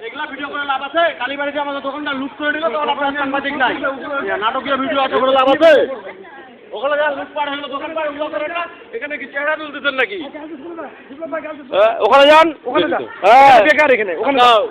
এগুলা ভিডিও করে লাভ আছে? কালীবাড়িতে আমাদের দোকানটা লুট করে দিল, তখন আপনার সাংবাদিক নাই। নাটকীয় ভিডিও আছে করে লাভ আছে? ওখানে যা লুটপাট হলো দোকান পাড় উল্লো করে না, এখানে কি চেহারা তুলতেছেন নাকি? ওখানে যান, ওখানে যান, বেকার এখানে, ওখানে যাও।